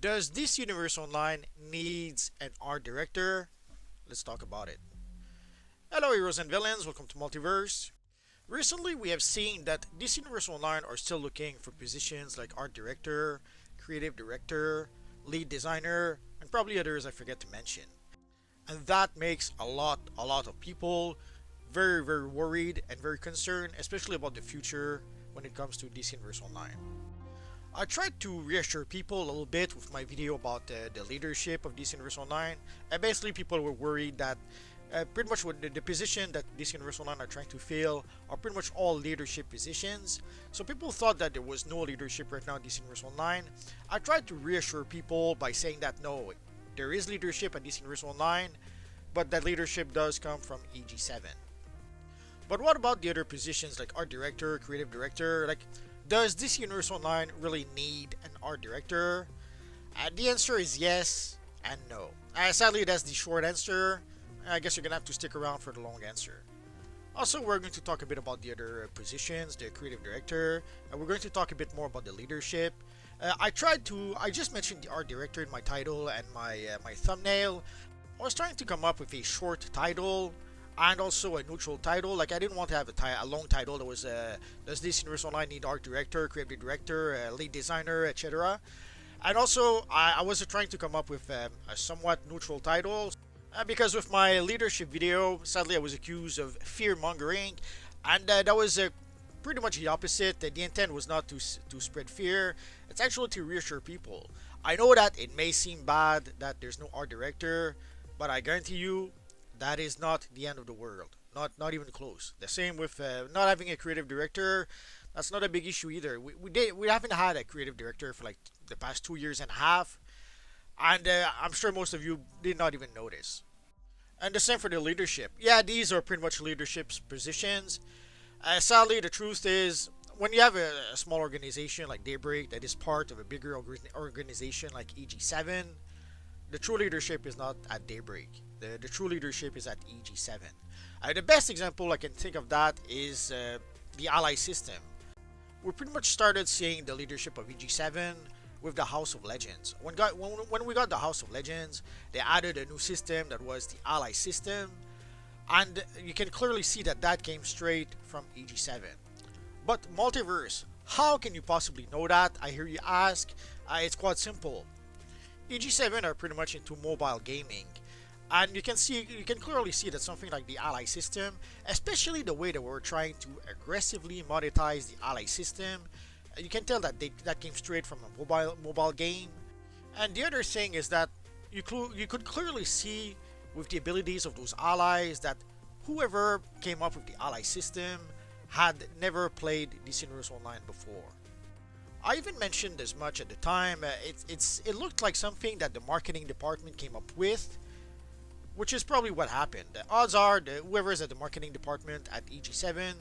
Does this universe online needs an art director? Let's talk about it. Hello heroes and villains, welcome to Multiverse. Recently we have seen that this universe online are still looking for positions like art director, creative director, lead designer, and probably others I forget to mention. And that makes a lot of people very worried and very concerned, especially about the future when it comes to this universe online. I tried to reassure people a little bit with my video about the leadership of this universe online, and basically people were worried that pretty much what the position that this universe online are trying to fill are pretty much all leadership positions. So people thought that there was no leadership right now in this universe online. I tried to reassure people by saying that no, there is leadership at this universe online, but that leadership does come from EG7. But what about the other positions like art director, creative director? Like, does this universe online really need an art director? The answer is yes and no. Sadly, that's the short answer. I guess you're gonna have to stick around for the long answer. Also, we're going to talk a bit about the other positions, the creative director, and we're going to talk a bit more about the leadership. I just mentioned the art director in my title and my thumbnail. I was trying to come up with a short title and also a neutral title. Like I didn't want to have a long title that was does this universe online need art director, creative director, lead designer, etc. And also I was trying to come up with a somewhat neutral title because with my leadership video, sadly I was accused of fear mongering, and that was pretty much the opposite. The intent was not to spread fear; it's actually to reassure people. I know that it may seem bad that there's no art director, but I guarantee you that is not the end of the world. Not even close. The same with not having a creative director. That's not a big issue either. We haven't had a creative director for like the past 2 years and a half, and I'm sure most of you did not even notice. And the same for the leadership. Yeah, these are pretty much leadership positions. Sadly, the truth is, when you have a small organization like Daybreak that is part of a bigger organization like EG7, the true leadership is not at Daybreak. The true leadership is at EG7. The best example I can think of that is the ally system. We pretty much started seeing the leadership of EG7 with the House of Legends. When we got the House of Legends, they added a new system that was the ally system, and you can clearly see that that came straight from EG7. But Multiverse, how can you possibly know that? I hear you ask. It's quite simple. EG7 are pretty much into mobile gaming, and you can clearly see that something like the ally system, especially the way that we're trying to aggressively monetize the ally system, you can tell that that came straight from a mobile game. And the other thing is that you could clearly see with the abilities of those allies that whoever came up with the ally system had never played this universe online before. I even mentioned as much at the time. It looked like something that the marketing department came up with, which is probably what happened. The odds are that whoever is at the marketing department at EG7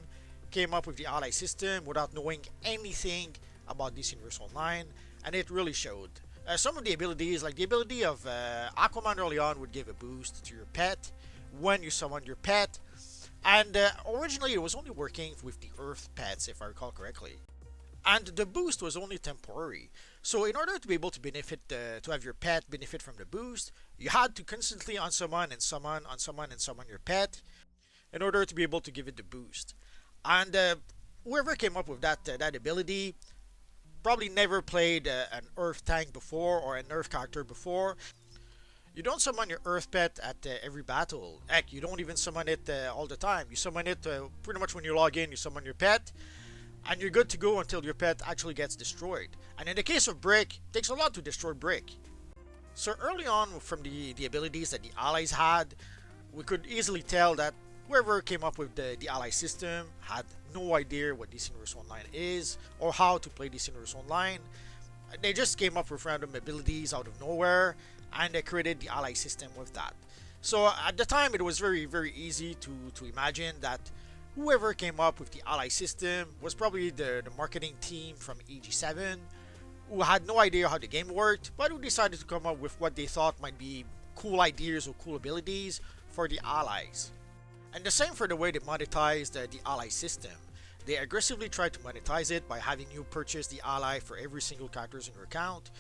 came up with the ally system without knowing anything about this universe online, and it really showed. Some of the abilities, like the ability of Aquaman early on, would give a boost to your pet when you summon your pet, and originally it was only working with the Earth pets, if I recall correctly. And the boost was only temporary. So in order to be able to benefit, to have your pet benefit from the boost, you had to constantly unsummon and summon, unsummon and summon your pet in order to be able to give it the boost. And whoever came up with that ability probably never played an Earth tank before or an Earth character before. You don't summon your Earth pet at every battle. Heck, you don't even summon it all the time. You summon it pretty much when you log in. You summon your pet, and you're good to go until your pet actually gets destroyed. And in the case of Brick, it takes a lot to destroy Brick. So early on, from the abilities that the allies had, we could easily tell that whoever came up with the ally system had no idea what this universe online is or how to play this universe online. They just came up with random abilities out of nowhere, and they created the ally system with that. So at the time, it was very easy to imagine that whoever came up with the ally system was probably the marketing team from EG7, who had no idea how the game worked, but who decided to come up with what they thought might be cool ideas or cool abilities for the allies. And the same for the way they monetized the ally system. They aggressively tried to monetize it by having you purchase the ally for every single characters in your account.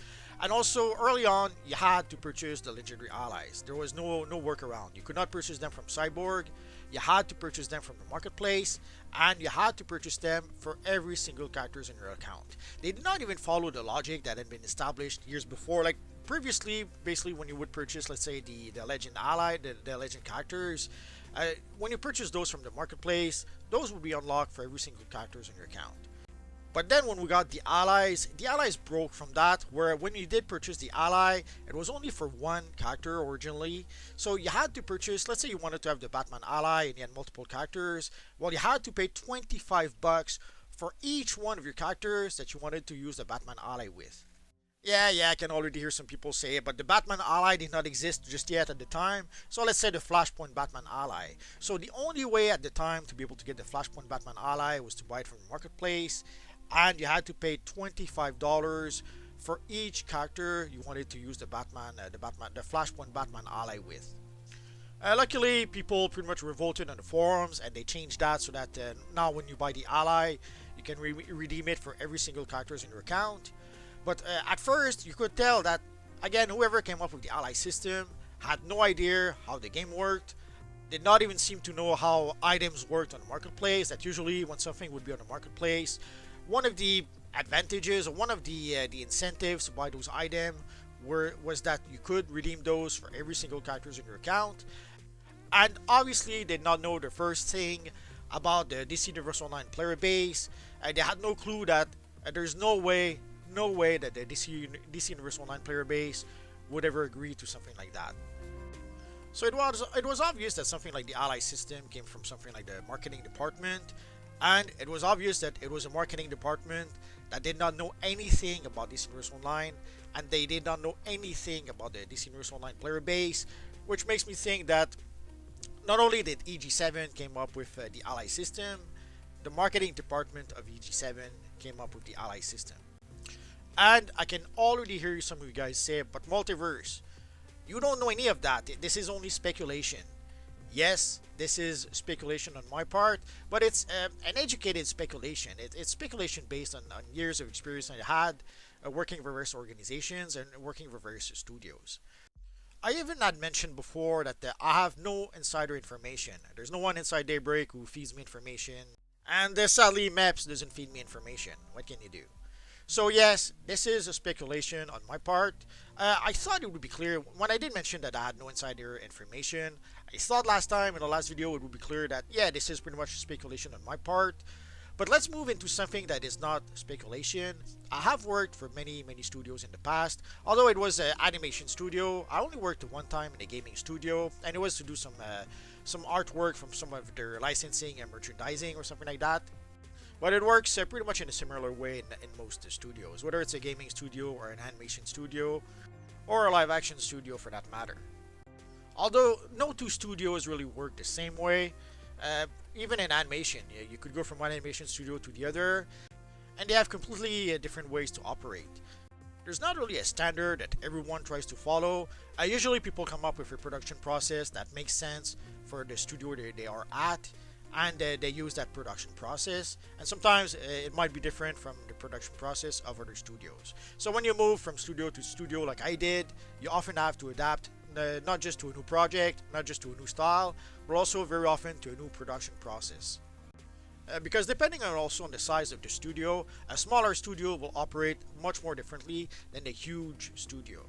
And also early on, you had to purchase the legendary allies. There was no workaround. You could not purchase them from Cyborg. You had to purchase them from the marketplace, and you had to purchase them for every single characters in your account. They did not even follow the logic that had been established years before. Like previously, basically when you would purchase, let's say the legend ally, the legend characters, when you purchase those from the marketplace, those would be unlocked for every single characters in your account. But then when we got the allies broke from that, where when you did purchase the ally, it was only for one character originally. So you had to purchase, let's say you wanted to have the Batman ally and you had multiple characters, well you had to pay 25 bucks for each one of your characters that you wanted to use the Batman ally with. Yeah, I can already hear some people say it, but the Batman ally did not exist just yet at the time. So let's say the Flashpoint Batman ally. So the only way at the time to be able to get the Flashpoint Batman ally was to buy it from the marketplace, and you had to pay $25 for each character you wanted to use the Flashpoint Batman ally with. Luckily, people pretty much revolted on the forums, and they changed that so that now when you buy the ally, you can redeem it for every single characters in your account. But at first, you could tell that, again, whoever came up with the ally system had no idea how the game worked, did not even seem to know how items worked on the marketplace. That usually when something would be on the marketplace, one of the advantages or one of the incentives to buy those items was that you could redeem those for every single characters in your account. And obviously, they did not know the first thing about the DC Universe Online player base. They had no clue that there's no way that the DC Universe Online player base would ever agree to something like that. So it was obvious that something like the ally system came from something like the marketing department, and it was obvious that it was a marketing department that did not know anything about DC Universe Online, and they did not know anything about the DC Universe Online player base, which makes me think that not only did EG7 came up with the ally system, the marketing department of EG7 came up with the ally system. And I can already hear some of you guys say, but Multiverse, you don't know any of that. This is only speculation. Yes, this is speculation on my part, but it's an educated speculation. It's speculation based on years of experience I had working for various organizations and working for various studios. I even had mentioned before that I have no insider information. There's no one inside Daybreak who feeds me information, and sadly, Maps doesn't feed me information. What can you do? So yes, this is a speculation on my part. I thought it would be clear when I did mention that I had no insider information. I thought last time in the last video it would be clear that yeah, this is pretty much speculation on my part. But let's move into something that is not speculation. I have worked for many studios in the past. Although it was an animation studio, I only worked one time in a gaming studio, and it was to do some artwork from some of their licensing and merchandising or something like that. But it works pretty much in a similar way in most studios, whether it's a gaming studio or an animation studio, or a live action studio for that matter. Although no two studios really work the same way, even in animation, you could go from one animation studio to the other, and they have completely different ways to operate. There's not really a standard that everyone tries to follow. Usually people come up with a production process that makes sense for the studio they are at, and they use that production process, and sometimes it might be different from the production process of other studios. So when you move from studio to studio like I did, you often have to adapt not just to a new project, not just to a new style, but also very often to a new production process. Because depending on the size of the studio, a smaller studio will operate much more differently than a huge studio.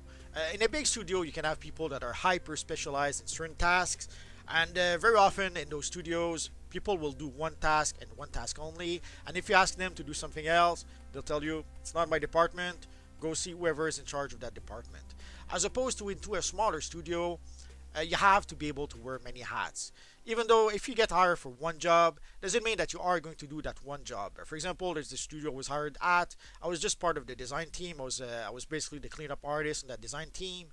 In a big studio, you can have people that are hyper specialized in certain tasks, and very often in those studios, people will do one task and one task only. And if you ask them to do something else, they'll tell you, it's not my department, go see whoever is in charge of that department. As opposed to into a smaller studio, you have to be able to wear many hats. Even though if you get hired for one job, doesn't mean that you are going to do that one job. For example, there's the studio I was hired at. I was just part of the design team. I was basically the cleanup artist in that design team.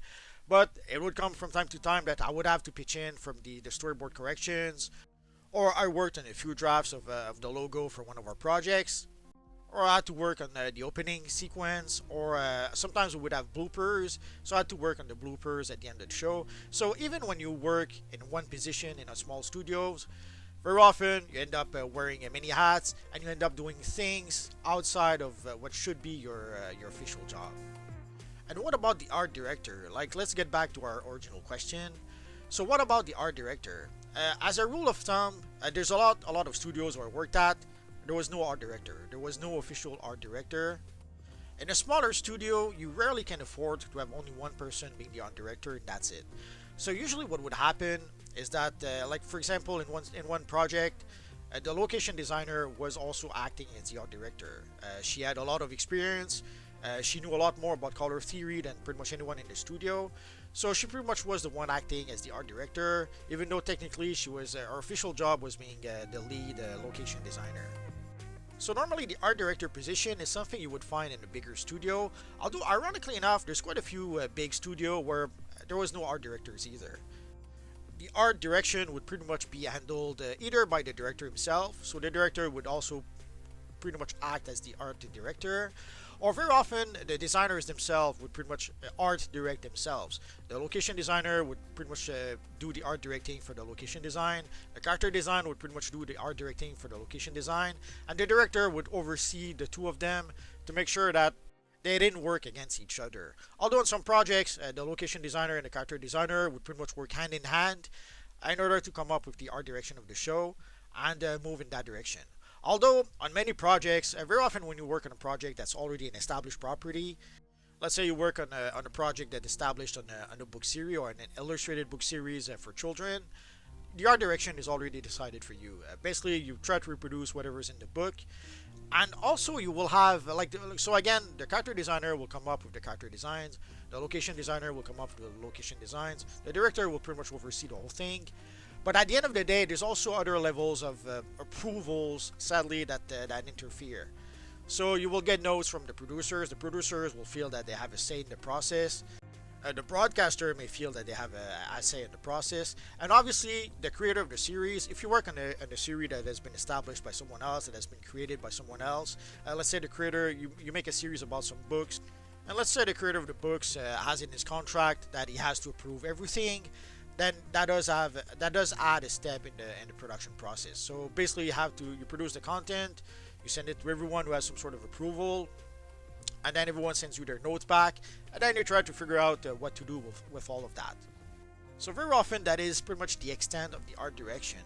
But it would come from time to time that I would have to pitch in from the storyboard corrections, or I worked on a few drafts of the logo for one of our projects, or I had to work on the opening sequence, or sometimes we would have bloopers, so I had to work on the bloopers at the end of the show. So even when you work in one position in a small studios, very often you end up wearing many hats, and you end up doing things outside of what should be your official job. And what about the art director? Like, let's get back to our original question. So, what about the art director? As a rule of thumb, there's a lot of studios where I worked at. There was no art director. There was no official art director. In a smaller studio, you rarely can afford to have only one person being the art director, and that's it. So usually, what would happen is that, like for example, in one project, the location designer was also acting as the art director. She had a lot of experience. She knew a lot more about color theory than pretty much anyone in the studio. So she pretty much was the one acting as the art director, even though technically her official job was being the lead location designer. So normally the art director position is something you would find in a bigger studio. Although ironically enough, there's quite a few big studio where there was no art directors either. The art direction would pretty much be handled either by the director himself, so the director would also pretty much act as the art director, or very often the designers themselves would pretty much art direct themselves. The location designer would pretty much do the art directing for the location design. The character design would pretty much do the art directing for the location design, and the director would oversee the two of them to make sure that they didn't work against each other. Although in some projects, the location designer and the character designer would pretty much work hand in hand in order to come up with the art direction of the show and move in that direction. Although on many projects, very often when you work on a project that's already an established property, let's say you work on a project that's established on a book series or an illustrated book series for children, the art direction is already decided for you. Basically, you try to reproduce whatever's in the book, and also you will have so again, the character designer will come up with the character designs, the location designer will come up with the location designs, the director will pretty much oversee the whole thing. But at the end of the day, there's also other levels of approvals, sadly, that interfere. So you will get notes from the producers. The producers will feel that they have a say in the process. The broadcaster may feel that they have a say in the process. And obviously, the creator of the series, if you work on a series that has been established by someone else, that has been created by someone else, let's say the creator, you make a series about some books, and let's say the creator of the books has in his contract that he has to approve everything, then that does add a step in the production process. So basically, you produce the content, you send it to everyone who has some sort of approval, and then everyone sends you their notes back, and then you try to figure out what to do with all of that. So very often that is pretty much the extent of the art direction.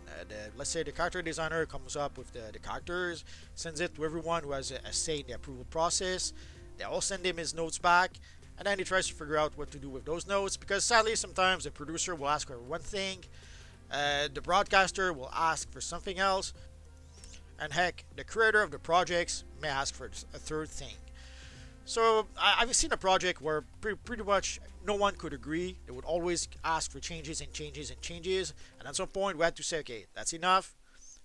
Let's say the character designer comes up with the characters, sends it to everyone who has a say in the approval process. They all send him his notes back, and then he tries to figure out what to do with those notes, because sadly sometimes the producer will ask for one thing, the broadcaster will ask for something else, and heck, the creator of the projects may ask for a third thing. So I've seen a project where pretty much no one could agree. They would always ask for changes and changes and changes, and at some point we had to say, okay, that's enough.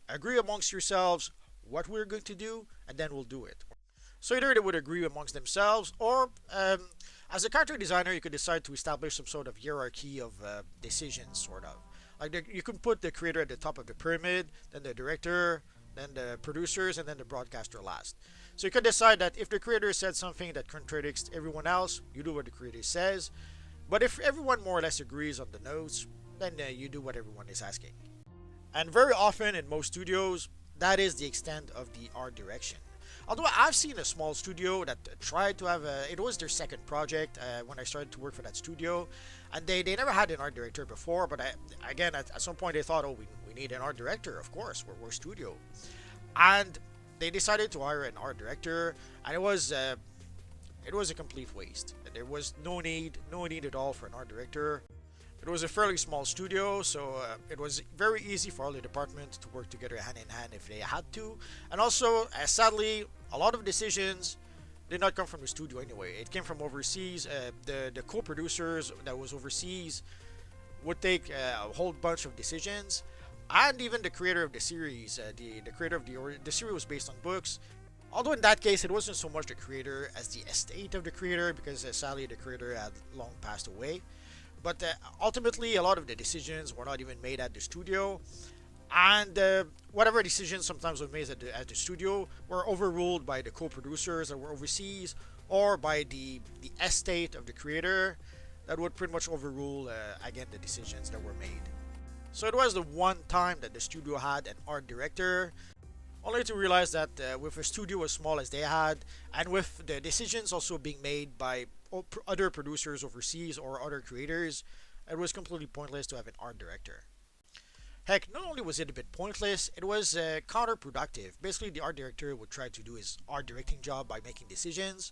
Agree amongst yourselves what we're going to do, and then we'll do it. So either they would agree amongst themselves, or as a character designer, you could decide to establish some sort of hierarchy of decisions, sort of. You can put the creator at the top of the pyramid, then the director, then the producers, and then the broadcaster last. So you could decide that if the creator said something that contradicts everyone else, you do what the creator says. But if everyone more or less agrees on the notes, then you do what everyone is asking. And very often in most studios, that is the extent of the art direction. Although I've seen a small studio that tried to have it was their second project when I started to work for that studio, and they never had an art director before, but again, at some point they thought, oh, we need an art director, of course, we're studio. And they decided to hire an art director, and it was a complete waste. There was no need at all for an art director. It was a fairly small studio, so it was very easy for all the departments to work together hand in hand if they had to. And also, sadly, a lot of decisions did not come from the studio anyway. It came from overseas. The co-producers that was overseas would take a whole bunch of decisions, and even the creator of the series, the creator of the series was based on books. Although in that case, it wasn't so much the creator as the estate of the creator, because sadly the creator had long passed away. But ultimately, a lot of the decisions were not even made at the studio, and whatever decisions sometimes were made at the studio were overruled by the co-producers that were overseas, or by the estate of the creator that would pretty much overrule again the decisions that were made. So it was the one time that the studio had an art director, only to realize that with a studio as small as they had, and with the decisions also being made by other producers overseas or other creators, it was completely pointless to have an art director. Heck, not only was it a bit pointless, it was counterproductive. Basically, the art director would try to do his art directing job by making decisions.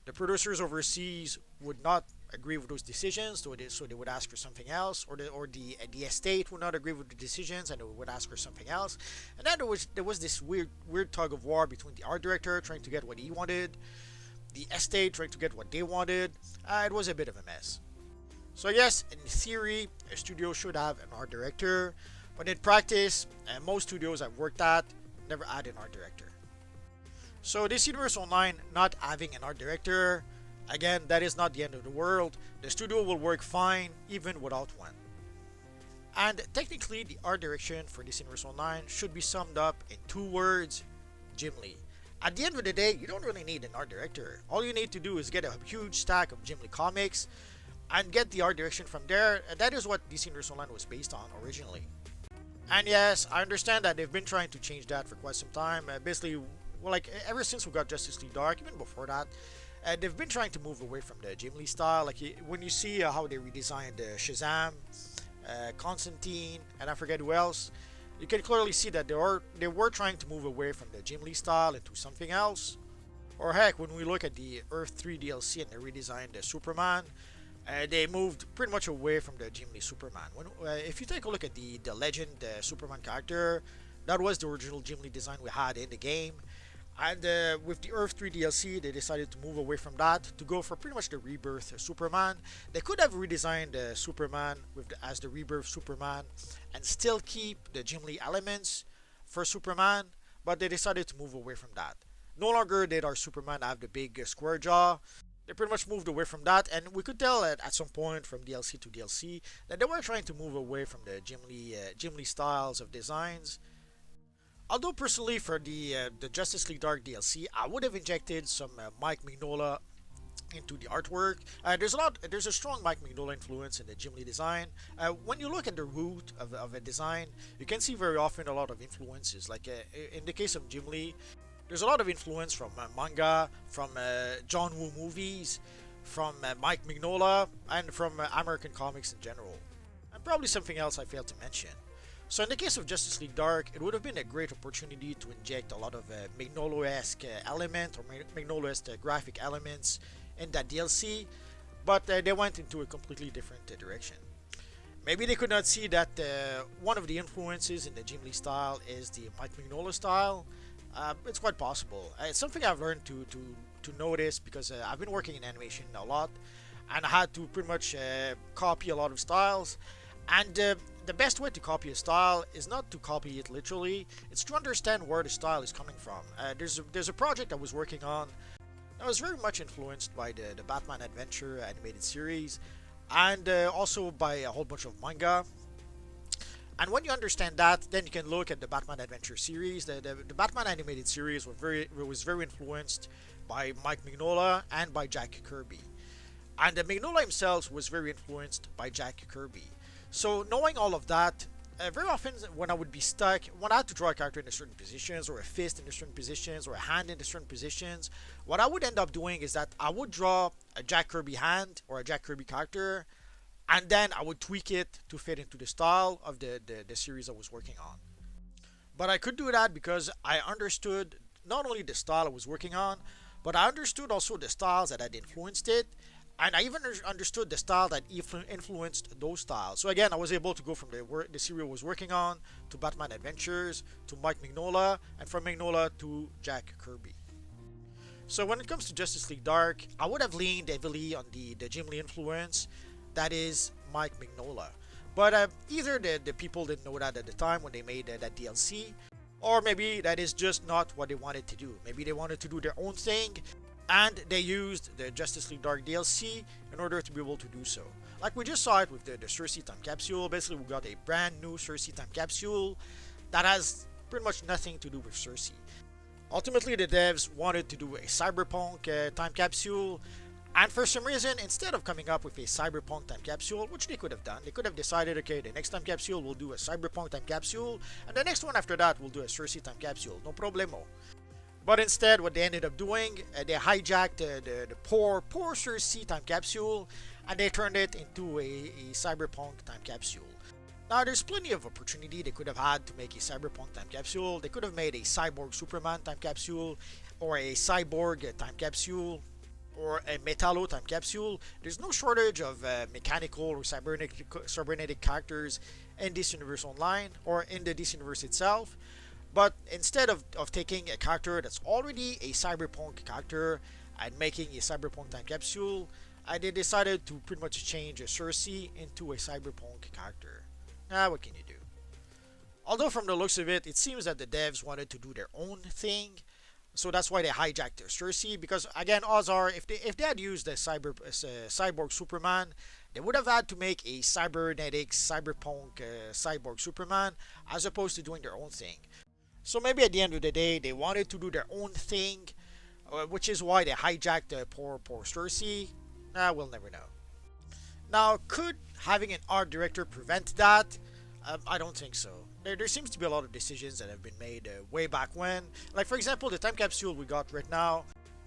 The producers overseas would not agree with those decisions, so they would ask for something else, or the estate would not agree with the decisions and they would ask for something else. And then there was this weird tug of war between the art director trying to get what he wanted, the estate trying to get what they wanted. It was a bit of a mess. So yes, in theory, a studio should have an art director, but in practice, most studios I've worked at never had an art director. So this Universe Online not having an art director, again, that is not the end of the world. The studio will work fine even without one. And technically, the art direction for this Universe Online should be summed up in two words: Jim Lee. At the end of the day, you don't really need an art director. All you need to do is get a huge stack of Jim Lee comics and get the art direction from there. And that is what DC Universe Online was based on originally. And yes, I understand that they've been trying to change that for quite some time. Basically, well, like ever since we got Justice League Dark, even before that, they've been trying to move away from the Jim Lee style. Like when you see how they redesigned Shazam, Constantine, and I forget who else, you can clearly see that they were trying to move away from the Jim Lee style into something else. Or heck, when we look at the Earth 3 DLC and they redesigned Superman, they moved pretty much away from the Jim Lee Superman. If you take a look at the Legend Superman character, that was the original Jim Lee design we had in the game. And with the Earth 3 DLC, they decided to move away from that to go for pretty much the Rebirth Superman. They could have redesigned Superman as the Rebirth Superman and still keep the Jim Lee elements for Superman, but they decided to move away from that. No longer did our Superman have the big square jaw. They pretty much moved away from that, and we could tell at some point from DLC to DLC that they were trying to move away from the Jim Lee styles of designs. Although personally for the Justice League Dark DLC, I would have injected some Mike Mignola into the artwork. There's a strong Mike Mignola influence in the Jim Lee design. When you look at the root of a design, you can see very often a lot of influences. Like in the case of Jim Lee, there's a lot of influence from manga, from John Woo movies, from Mike Mignola, and from American comics in general. And probably something else I failed to mention. So in the case of Justice League Dark, it would have been a great opportunity to inject a lot of Mignola-esque element or Mignola-esque graphic elements in that DLC, but they went into a completely different direction. Maybe they could not see that one of the influences in the Jim Lee style is the Mike Mignola style. It's quite possible. It's something I've learned to notice because I've been working in animation a lot, and I had to pretty much copy a lot of styles. And the best way to copy a style is not to copy it literally, it's to understand where the style is coming from. There's a project I was working on that was very much influenced by the Batman Adventure animated series, and also by a whole bunch of manga. And when you understand that, then you can look at the Batman Adventure series. The Batman animated series was very influenced by Mike Mignola and by Jack Kirby. And Mignola himself was very influenced by Jack Kirby. So knowing all of that, very often when I would be stuck, when I had to draw a character in certain positions, or a fist in certain positions, or a hand in certain positions, what I would end up doing is that I would draw a Jack Kirby hand or a Jack Kirby character, and then I would tweak it to fit into the style of the series I was working on. But I could do that because I understood not only the style I was working on, but I understood also the styles that had influenced it, and I even understood the style that influenced those styles. So again, I was able to go from the series I was working on to Batman Adventures to Mike Mignola, and from Mignola to Jack Kirby. So when it comes to Justice League Dark, I would have leaned heavily on the Jim Lee influence, that is Mike Mignola. But either the people didn't know that at the time when they made that DLC, or maybe that is just not what they wanted to do. Maybe they wanted to do their own thing, and they used the Justice League Dark DLC in order to be able to do so. Like we just saw it with the Cersei time capsule. Basically, we got a brand new Cersei time capsule that has pretty much nothing to do with Cersei. Ultimately, the devs wanted to do a cyberpunk time capsule, and for some reason, instead of coming up with a cyberpunk time capsule, which they could have done, they could have decided, okay, the next time capsule we'll do a cyberpunk time capsule, and the next one after that we'll do a Cersei time capsule, no problemo. But instead, what they ended up doing, they hijacked the poor Cersei time capsule and they turned it into a cyberpunk time capsule. Now, there's plenty of opportunity they could have had to make a cyberpunk time capsule. They could have made a cyborg Superman time capsule, or a cyborg time capsule, or a Metallo time capsule. There's no shortage of mechanical or cybernetic characters in this universe online, or in the DC universe itself. But instead of taking a character that's already a cyberpunk character and making a cyberpunk time capsule, they decided to pretty much change Cersei into a cyberpunk character. Now, what can you do? Although from the looks of it, it seems that the devs wanted to do their own thing, so that's why they hijacked their Cersei. Because again, odds are, if they had used the cyborg Superman, they would have had to make a cybernetic cyberpunk cyborg Superman as opposed to doing their own thing. So maybe at the end of the day, they wanted to do their own thing, which is why they hijacked the poor Cersei. We'll never know. Now, could having an art director prevent that? I don't think so. There seems to be a lot of decisions that have been made way back when. Like, for example, the time capsule we got right now,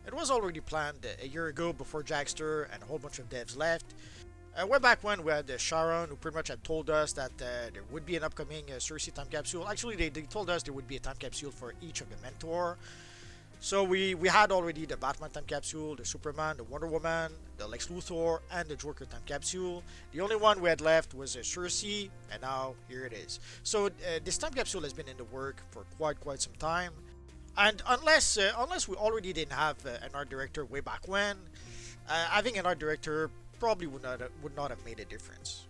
it was already planned a year ago before Jackster and a whole bunch of devs left. Way back when, we had Sharon, who pretty much had told us that there would be an upcoming Cersei time capsule. Actually, they told us there would be a time capsule for each of the mentor. So we had already the Batman time capsule, the Superman, the Wonder Woman, the Lex Luthor, and the Joker time capsule. The only one we had left was Cersei, and now here it is. So this time capsule has been in the work for quite some time. And unless we already didn't have an art director way back when, having an art director probably would not have made a difference.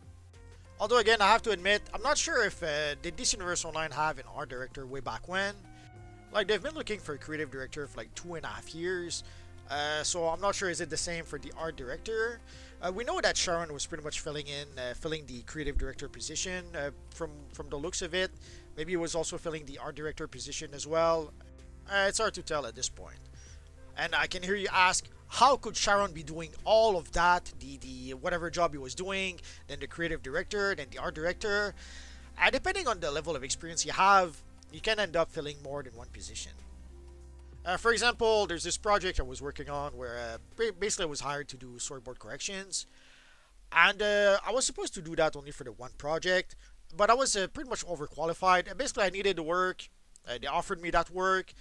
Although again, I have to admit, I'm not sure if did DC Universe Online have an art director way back when. Like, they've been looking for a creative director for like 2.5 years, so I'm not sure is it the same for the art director. We know that Sharon was pretty much filling the creative director position from the looks of it. Maybe he was also filling the art director position as well. It's hard to tell at this point. And I can hear you ask, how could Sharon be doing all of that, the whatever job he was doing, then the creative director, then the art director? Depending on the level of experience you have, you can end up filling more than one position. For example, there's this project I was working on where basically I was hired to do storyboard corrections, and I was supposed to do that only for the one project, but I was pretty much overqualified. Basically, I needed the work. They offered me that work,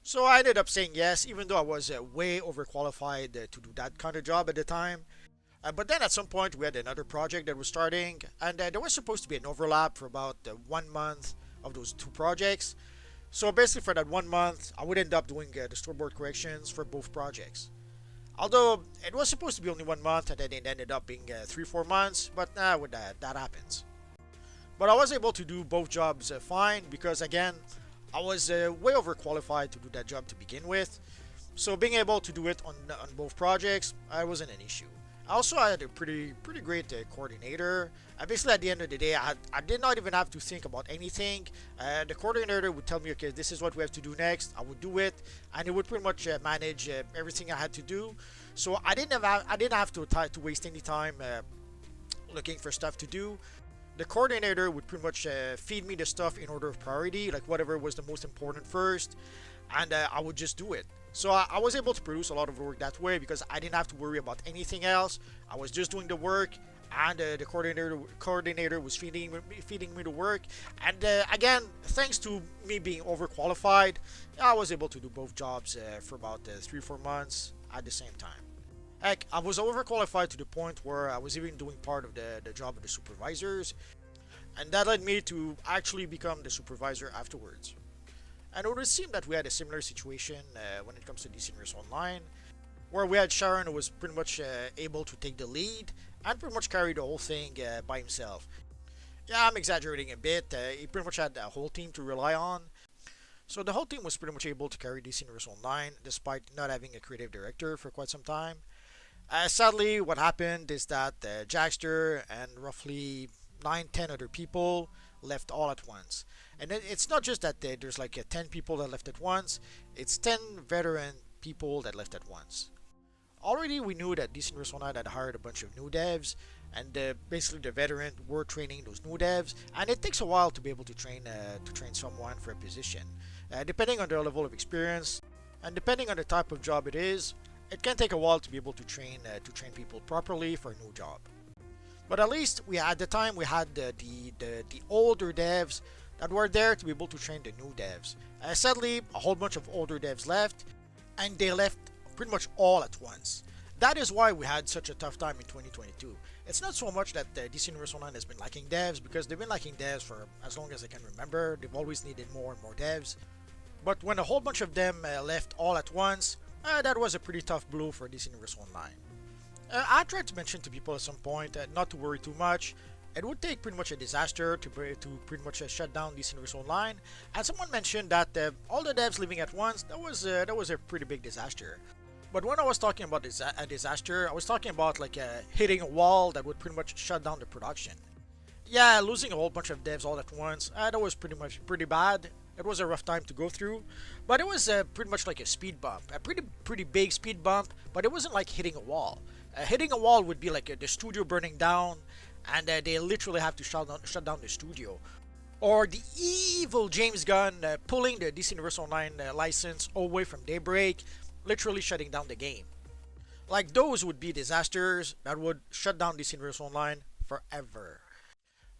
so I ended up saying yes, even though I was way overqualified to do that kind of job at the time. But then at some point, we had another project that was starting, and there was supposed to be an overlap for about 1 month of those two projects. So basically, for that 1 month, I would end up doing the storyboard corrections for both projects. Although it was supposed to be only 1 month, and then it ended up being 3-4 months. But with that happens. But I was able to do both jobs fine because again, I was way overqualified to do that job to begin with. So being able to do it on both projects, wasn't an issue. I also had a pretty great coordinator. Basically, at the end of the day, I did not even have to think about anything. The coordinator would tell me, okay, this is what we have to do next. I would do it, and it would pretty much manage everything I had to do. So I didn't have to waste any time looking for stuff to do. The coordinator would pretty much feed me the stuff in order of priority, like whatever was the most important first, and I would just do it. So I was able to produce a lot of work that way because I didn't have to worry about anything else. I was just doing the work, and the coordinator was feeding me the work. And again, thanks to me being overqualified, I was able to do both jobs for about 3-4 months at the same time. Heck, I was overqualified to the point where I was even doing part of the job of the supervisors, and that led me to actually become the supervisor afterwards. And it would seem that we had a similar situation when it comes to DC Universe Online, where we had Sharon who was pretty much able to take the lead and pretty much carry the whole thing by himself. Yeah, I'm exaggerating a bit. He pretty much had a whole team to rely on. So the whole team was pretty much able to carry DC Universe Online despite not having a creative director for quite some time. Sadly, what happened is that Jackster and roughly 9-10 other people left all at once. And it's not just that there's like 10 people that left at once, it's 10 veteran people that left at once. Already we knew that DC Universe Online had hired a bunch of new devs, and basically the veteran were training those new devs, and it takes a while to be able to train someone for a position. Depending on their level of experience, and depending on the type of job it is, it can take a while to be able to train people properly for a new job. But at least we at the time we had the older devs that were there to be able to train the new devs. Sadly, a whole bunch of older devs left, and they left pretty much all at once. That is why we had such a tough time in 2022. It's not so much that DC Universe Online has been lacking devs, because they've been lacking devs for as long as I can remember. They've always needed more and more devs. But when a whole bunch of them left all at once, that was a pretty tough blow for DC Universe Online. I tried to mention to people at some point not to worry too much. It would take pretty much a disaster to pretty much shut down DC Universe Online. And someone mentioned that all the devs leaving at once, that was a pretty big disaster. But when I was talking about a disaster, I was talking about like hitting a wall that would pretty much shut down the production. Yeah, losing a whole bunch of devs all at once, that was pretty bad. It was a rough time to go through, but it was pretty much like a speed bump, a pretty big speed bump. But it wasn't like hitting a wall. Hitting a wall would be like the studio burning down, and they literally have to shut down the studio. Or the evil James Gunn pulling the DC Universe Online license away from Daybreak, literally shutting down the game. Like those would be disasters that would shut down DC Universe Online forever.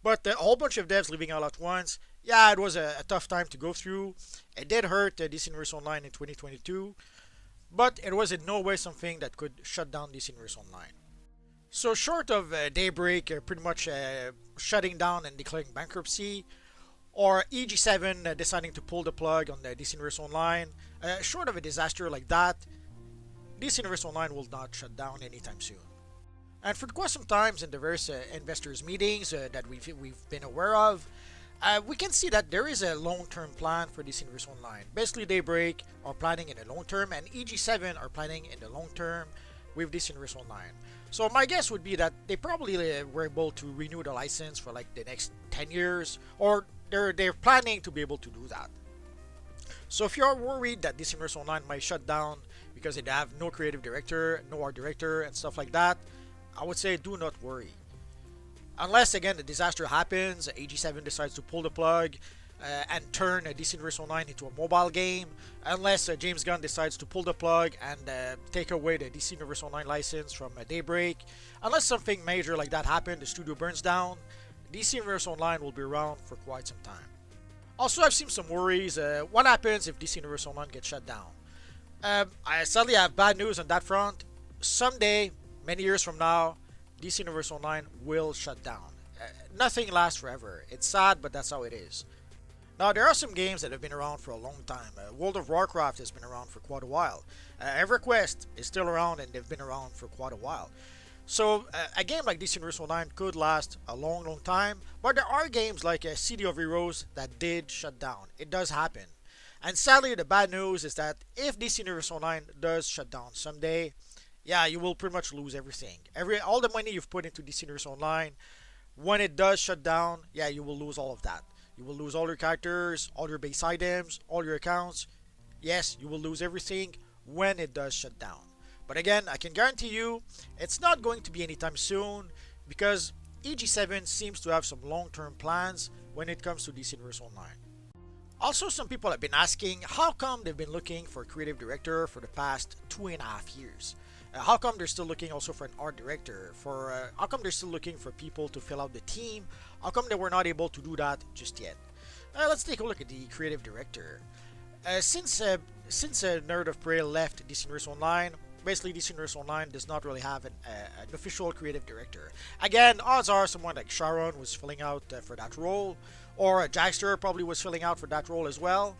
But a whole bunch of devs leaving all at once, yeah, it was a tough time to go through. It did hurt DC Universe Online in 2022, but it was in no way something that could shut down DC Universe Online. So short of Daybreak pretty much shutting down and declaring bankruptcy, or EG7 deciding to pull the plug on the DC Universe Online, short of a disaster like that, DC Universe Online will not shut down anytime soon. And for quite some times in the various investors meetings that we've been aware of, we can see that there is a long-term plan for DC Universe Online. Basically, Daybreak are planning in the long term, and EG7 are planning in the long term with DC Universe Online. So my guess would be that they probably were able to renew the license for like the next 10 years, or they're planning to be able to do that. So if you're worried that DC Universe Online might shut down because they have no creative director, no art director, and stuff like that, I would say do not worry. Unless again the disaster happens, AG7 decides to pull the plug and turn DC Universe Online into a mobile game. Unless James Gunn decides to pull the plug and take away the DC Universe Online license from Daybreak. Unless something major like that happens, the studio burns down, DC Universe Online will be around for quite some time. Also, I've seen some worries. What happens if DC Universe Online gets shut down? I sadly have bad news on that front. Someday, many years from now, DC Universe Online will shut down. Nothing lasts forever. It's sad, but that's how it is. Now, there are some games that have been around for a long time. World of Warcraft has been around for quite a while. EverQuest is still around, and they've been around for quite a while. So, a game like DC Universe Online could last a long time, but there are games like City of Heroes that did shut down. It does happen. And sadly, the bad news is that if DC Universe Online does shut down someday, yeah, you will pretty much lose everything. All the money you've put into DC Universe Online, when it does shut down, yeah, you will lose all of that. You will lose all your characters, all your base items, all your accounts. Yes, you will lose everything when it does shut down. But again, I can guarantee you, it's not going to be anytime soon, because EG7 seems to have some long-term plans when it comes to DC Universe Online. Also, some people have been asking how come they've been looking for a creative director for the past 2.5 years. How come they're still looking also for an art director? How come they're still looking for people to fill out the team? How come they were not able to do that just yet? Let's take a look at the creative director. Since Nerd of Prey left DC Universe Online, basically DC Universe Online does not really have an official creative director. Again, odds are someone like Sharon was filling out for that role, or Jackster probably was filling out for that role as well.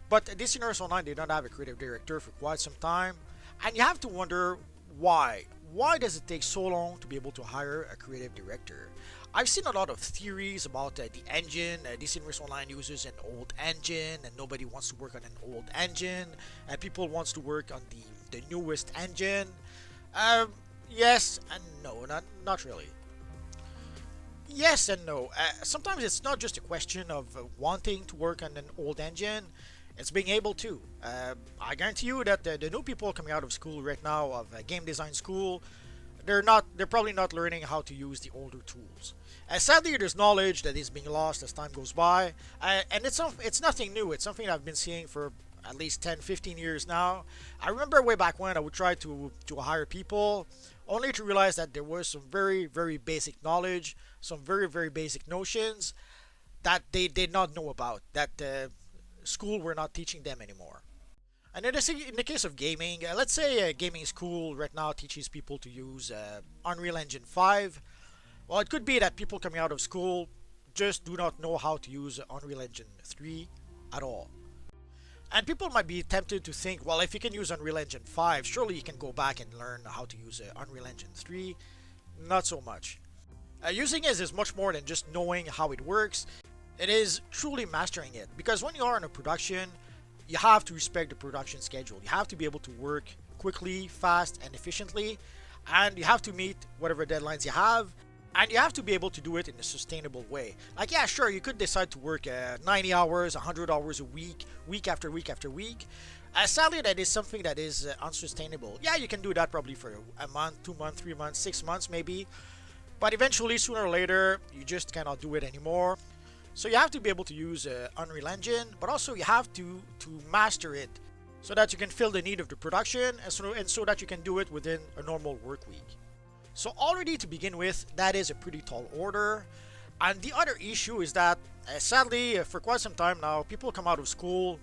But DC Universe Online did not have a creative director for quite some time. And you have to wonder why. Why does it take so long to be able to hire a creative director? I've seen a lot of theories about the engine. DC Universe Online uses an old engine, and nobody wants to work on an old engine. And people wants to work on the newest engine. Yes and no, not really. Yes and no. Sometimes it's not just a question of wanting to work on an old engine. It's being able to. I guarantee you that the new people coming out of school right now, of game design school, they're probably not learning how to use the older tools. Sadly, there's knowledge that is being lost as time goes by, and it's nothing new. It's something I've been seeing for at least 10, 15 years now. I remember way back when I would try to hire people, only to realize that there was some very, very basic knowledge, some very, very basic notions that they did not know about, that school were not teaching them anymore. And in the case of gaming, let's say gaming school right now teaches people to use Unreal Engine 5. Well, it could be that people coming out of school just do not know how to use Unreal Engine 3 at all. And people might be tempted to think, well, if you can use Unreal Engine 5, surely you can go back and learn how to use Unreal Engine 3. Not so much. Using it is much more than just knowing how it works. It is truly mastering it. Because when you are in a production, you have to respect the production schedule. You have to be able to work quickly, fast, and efficiently. And you have to meet whatever deadlines you have. And you have to be able to do it in a sustainable way. Like, yeah, sure, you could decide to work 90 hours, 100 hours a week, week after week after week. Sadly, that is something that is unsustainable. Yeah, you can do that probably for a month, 2 months, 3 months, 6 months maybe. But eventually, sooner or later, you just cannot do it anymore. So you have to be able to use Unreal Engine, but also you have to master it so that you can fill the need of the production and so that you can do it within a normal work week. So already to begin with, that is a pretty tall order. And the other issue is that, sadly, for quite some time now, people come out of school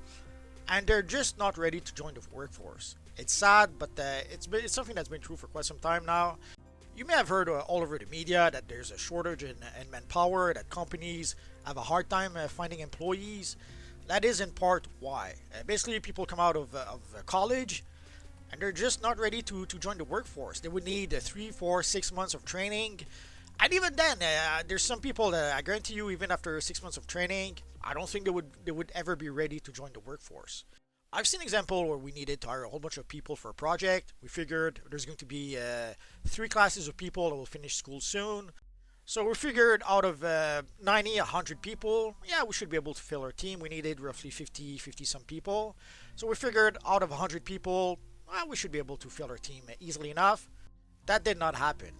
and they're just not ready to join the workforce. It's sad, but it's something that's been true for quite some time now. You may have heard all over the media that there's a shortage in manpower, that companies have a hard time finding employees. That is in part why. Basically, people come out of college and they're just not ready to join the workforce. They would need 3, 4, 6 months of training. And even then, there's some people that I guarantee you, even after 6 months of training, I don't think they would ever be ready to join the workforce. I've seen an example where we needed to hire a whole bunch of people for a project. We figured there's going to be 3 classes of people that will finish school soon. So we figured out of 90, 100 people, yeah, we should be able to fill our team. We needed roughly 50 some people. So we figured out of 100 people, well, we should be able to fill our team easily enough. That did not happen.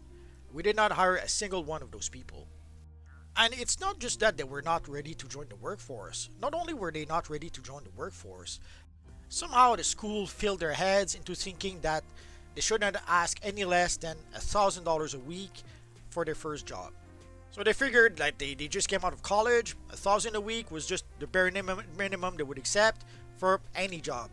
We did not hire a single one of those people. And it's not just that they were not ready to join the workforce. Not only were they not ready to join the workforce, somehow the school filled their heads into thinking that they should not ask any less than $1,000 a week for their first job. So they figured that they just came out of college, $1,000 a week was just the bare minimum they would accept for any job.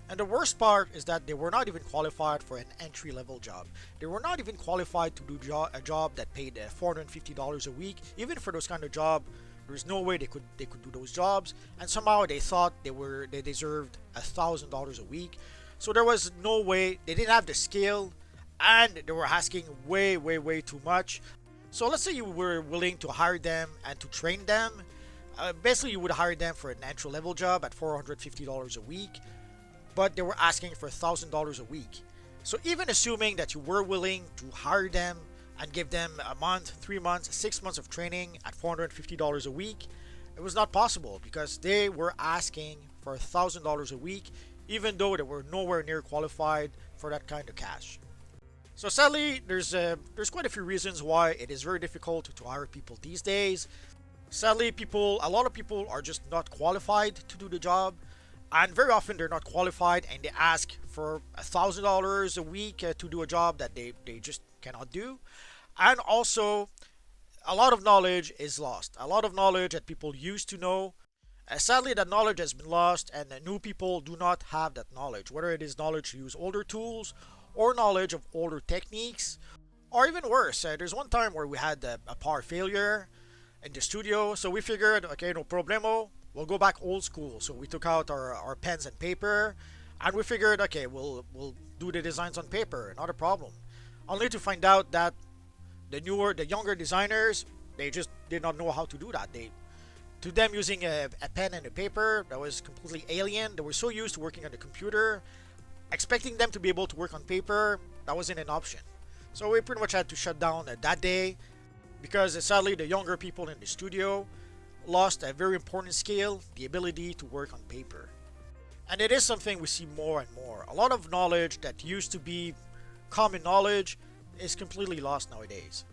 And the worst part is that they were not even qualified for an entry-level job. They were not even qualified to do a job that paid $450 a week. Even for those kind of job, there's no way they could do those jobs. And somehow they thought they deserved $1,000 a week. So there was no way. They didn't have the skill, and they were asking way, way, way too much. So let's say you were willing to hire them and to train them. Basically, you would hire them for an entry-level job at $450 a week. But they were asking for $1,000 a week. So even assuming that you were willing to hire them and give them a month, 3 months, 6 months of training at $450 a week, it was not possible because they were asking for $1,000 a week, even though they were nowhere near qualified for that kind of cash. So sadly, there's quite a few reasons why it is very difficult to hire people these days. Sadly, a lot of people are just not qualified to do the job. And very often they're not qualified and they ask for $1,000 a week to do a job that they just cannot do. And also, a lot of knowledge is lost. A lot of knowledge that people used to know. Sadly, that knowledge has been lost and new people do not have that knowledge. Whether it is knowledge to use older tools or knowledge of older techniques. Or even worse, there's one time where we had a power failure in the studio. So we figured, okay, no problemo. We'll go back old school. So we took out our pens and paper and we figured, okay, we'll do the designs on paper, not a problem. Only to find out that the younger designers, they just did not know how to do that. To them, using a pen and a paper, that was completely alien. They were so used to working on the computer, expecting them to be able to work on paper, that wasn't an option. So we pretty much had to shut down that day because sadly the younger people in the studio lost a very important skill, the ability to work on paper. And it is something we see more and more. A lot of knowledge that used to be common knowledge is completely lost nowadays.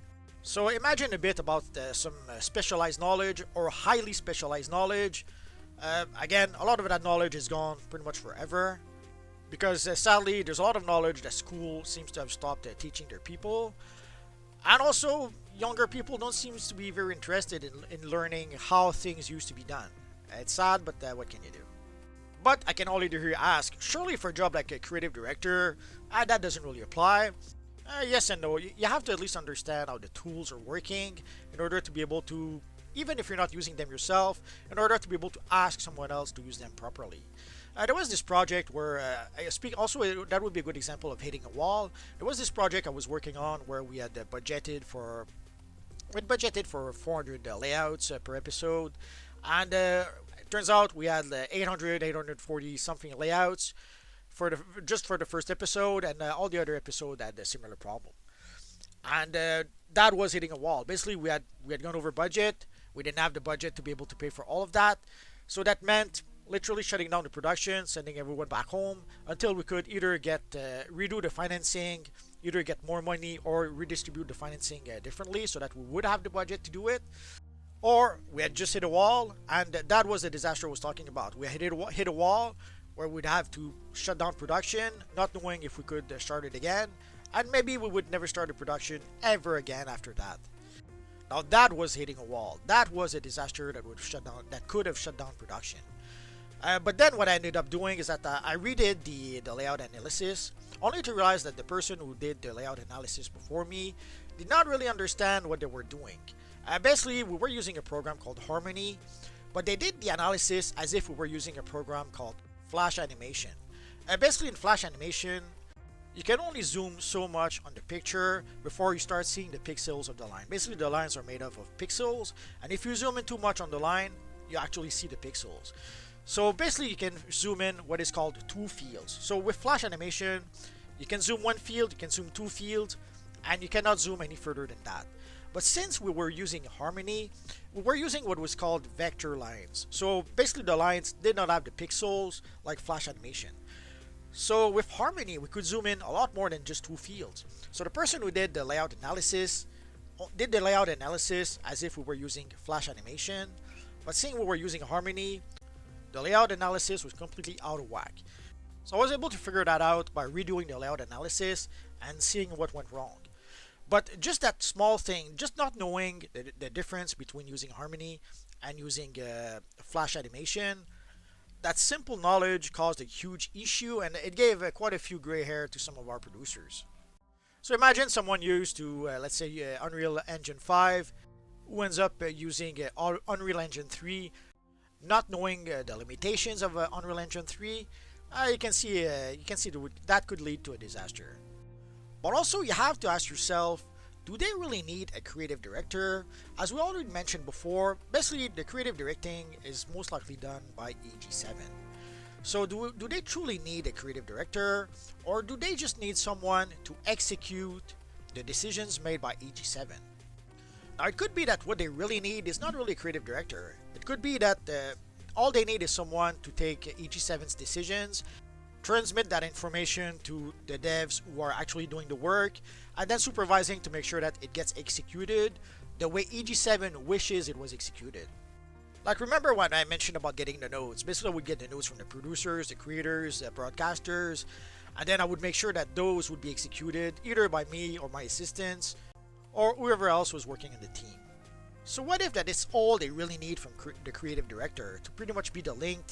So imagine a bit about some specialized knowledge or highly specialized knowledge Again, a lot of that knowledge is gone pretty much forever because sadly, there's a lot of knowledge that school seems to have stopped teaching their people, and also younger people don't seem to be very interested in learning how things used to be done. It's sad, but what can you do? But I can only here ask, surely for a job like a creative director, that doesn't really apply. Yes and no. You have to at least understand how the tools are working in order to be able to, even if you're not using them yourself, in order to be able to ask someone else to use them properly. There was this project where I speak. Also, that would be a good example of hitting a wall. There was this project I was working on where we had budgeted for 400 layouts per episode, and it turns out we had 800, 840 something layouts for the just for the first episode, and all the other episodes had a similar problem. And that was hitting a wall. Basically, we had gone over budget. We didn't have the budget to be able to pay for all of that, so that meant literally shutting down the production, sending everyone back home until we could either get redo the financing, either get more money or redistribute the financing differently so that we would have the budget to do it, or we had just hit a wall, and that was the disaster I was talking about. We had hit a wall where we'd have to shut down production, not knowing if we could start it again, and maybe we would never start a production ever again after that. Now that was hitting a wall. That was a disaster that could have shut down production. But then what I ended up doing is that I redid the layout analysis, only to realize that the person who did the layout analysis before me did not really understand what they were doing. Basically, we were using a program called Harmony, but they did the analysis as if we were using a program called Flash Animation. Basically, in Flash Animation, you can only zoom so much on the picture before you start seeing the pixels of the line. Basically, the lines are made up of pixels, and if you zoom in too much on the line, you actually see the pixels. So basically, you can zoom in what is called two fields. So with Flash Animation, you can zoom one field, you can zoom two fields, and you cannot zoom any further than that. But since we were using Harmony, we were using what was called vector lines. So basically, the lines did not have the pixels like Flash Animation. So with Harmony, we could zoom in a lot more than just two fields. So the person who did the layout analysis did the layout analysis as if we were using Flash Animation, but seeing we were using Harmony, the layout analysis was completely out of whack. So I was able to figure that out by redoing the layout analysis and seeing what went wrong. But just that small thing, just not knowing the difference between using Harmony and using Flash Animation, that simple knowledge caused a huge issue, and it gave quite a few gray hair to some of our producers. So imagine someone used to, let's say, Unreal Engine 5, who ends up using Unreal Engine 3, not knowing the limitations of Unreal Engine 3. You can see that could lead to a disaster. But also, you have to ask yourself, do they really need a creative director? As we already mentioned before, basically the creative directing is most likely done by EG7. So do they truly need a creative director, or do they just need someone to execute the decisions made by EG7? Now it could be that what they really need is not really a creative director. It could be that all they need is someone to take EG7's decisions, transmit that information to the devs who are actually doing the work, and then supervising to make sure that it gets executed the way EG7 wishes it was executed. Like, remember when I mentioned about getting the notes? Basically, I would get the notes from the producers, the creators, the broadcasters, and then I would make sure that those would be executed either by me or my assistants or whoever else was working in the team. So what if that is all they really need from the creative director to pretty much be the link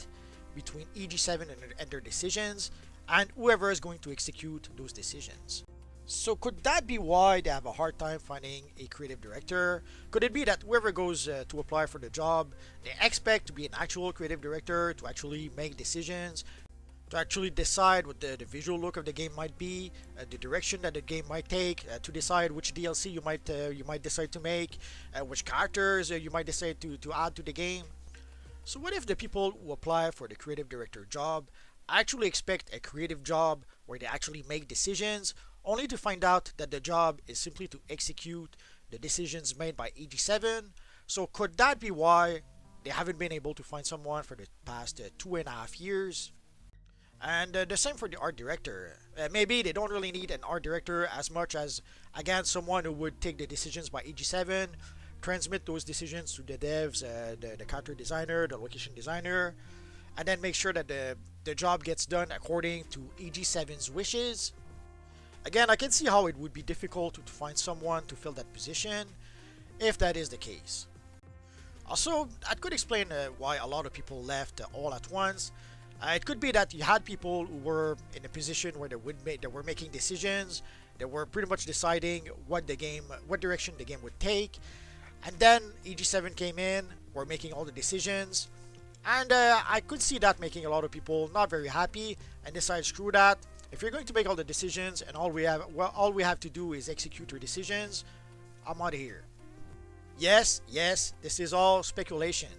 between EG7 and their decisions and whoever is going to execute those decisions? So could that be why they have a hard time finding a creative director? Could it be that whoever goes to apply for the job, they expect to be an actual creative director, to actually make decisions, to actually decide what the visual look of the game might be, the direction that the game might take, to decide which DLC you might decide to make, which characters you might decide to add to the game? So what if the people who apply for the creative director job actually expect a creative job where they actually make decisions, only to find out that the job is simply to execute the decisions made by EG7? So could that be why they haven't been able to find someone for the past 2.5 years? And the same for the art director. Maybe they don't really need an art director as much as, again, someone who would take the decisions by EG7, transmit those decisions to the devs, the character designer, the location designer, and then make sure that the job gets done according to EG7's wishes. Again, I can see how it would be difficult to find someone to fill that position if that is the case. Also, that could explain why a lot of people left all at once. It could be that you had people who were in a position where they were making decisions, they were pretty much deciding what direction the game would take, and then EG7 came in, were making all the decisions, and I could see that making a lot of people not very happy and decide, screw that. If you're going to make all the decisions and all we have to do is execute your decisions, I'm out of here. Yes, this is all speculation.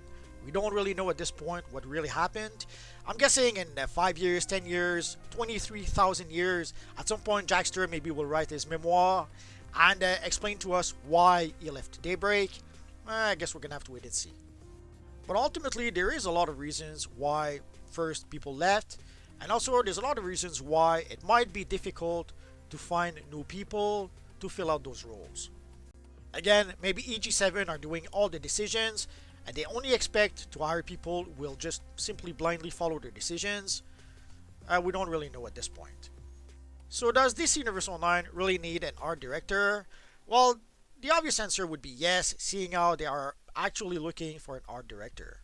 We don't really know at this point what really happened. I'm guessing in 5 years, 10 years, 23,000 years, at some point Jackster maybe will write his memoir and explain to us why he left Daybreak. I guess we're gonna have to wait and see. But ultimately, there is a lot of reasons why first people left, and also there's a lot of reasons why it might be difficult to find new people to fill out those roles. Again, maybe EG7 are doing all the decisions and they only expect to hire people who will just simply blindly follow their decisions. We don't really know at this point. So does DC Universe Online really need an art director? Well, the obvious answer would be yes, seeing how they are actually looking for an art director.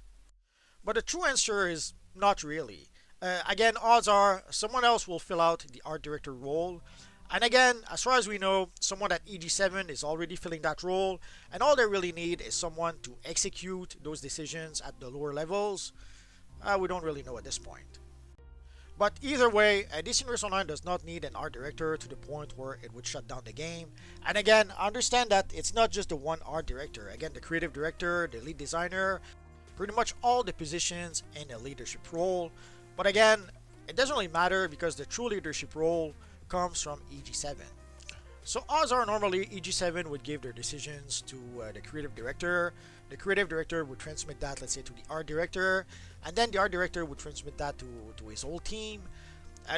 But the true answer is not really. Again, odds are someone else will fill out the art director role. And again, as far as we know, someone at EG7 is already filling that role, and all they really need is someone to execute those decisions at the lower levels. We don't really know at this point. But either way, DC Universe Online does not need an art director to the point where it would shut down the game. And again, I understand that it's not just the one art director. Again, the creative director, the lead designer, pretty much all the positions in a leadership role. But again, it doesn't really matter because the true leadership role comes from EG7. So odds are normally EG7 would give their decisions to the creative director. The creative director would transmit that, let's say, to the art director, and then the art director would transmit that to his whole team.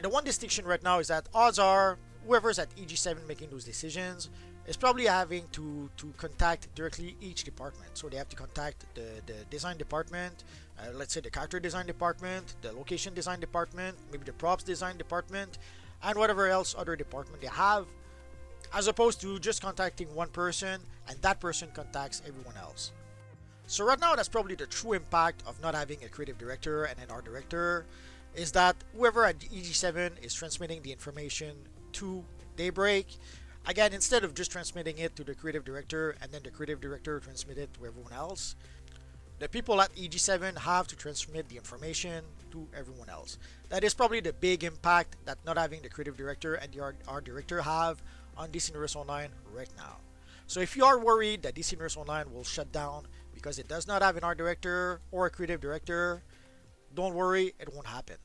The one distinction right now is that odds are whoever's at EG7 making those decisions is probably having to contact directly each department. So they have to contact the design department, let's say the character design department, the location design department, maybe the props design department, and whatever else other department they have, as opposed to just contacting one person and that person contacts everyone else. So right now, that's probably the true impact of not having a creative director and an art director, is that whoever at EG7 is transmitting the information to Daybreak, again, instead of just transmitting it to the creative director and then the creative director transmit it to everyone else, the people at EG7 have to transmit the information to everyone else. That is probably the big impact that not having the creative director and the art director have on DC Universe Online right now. So if you are worried that DC Universe Online will shut down because it does not have an art director or a creative director, don't worry, it won't happen.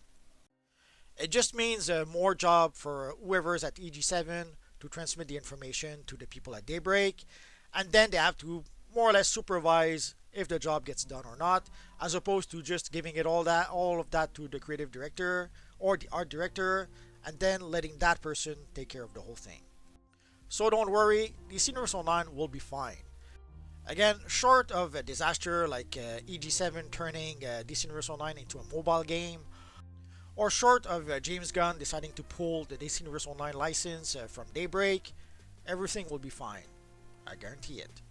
It just means more job for whoever's at EG7 to transmit the information to the people at Daybreak, and then they have to more or less supervise if the job gets done or not, as opposed to just giving it all of that to the creative director or the art director, and then letting that person take care of the whole thing. So don't worry, DC Universe Online will be fine. Again, short of a disaster like EG7 turning DC Universe Online into a mobile game, or short of James Gunn deciding to pull the DC Universe Online license from Daybreak, everything will be fine. I guarantee it.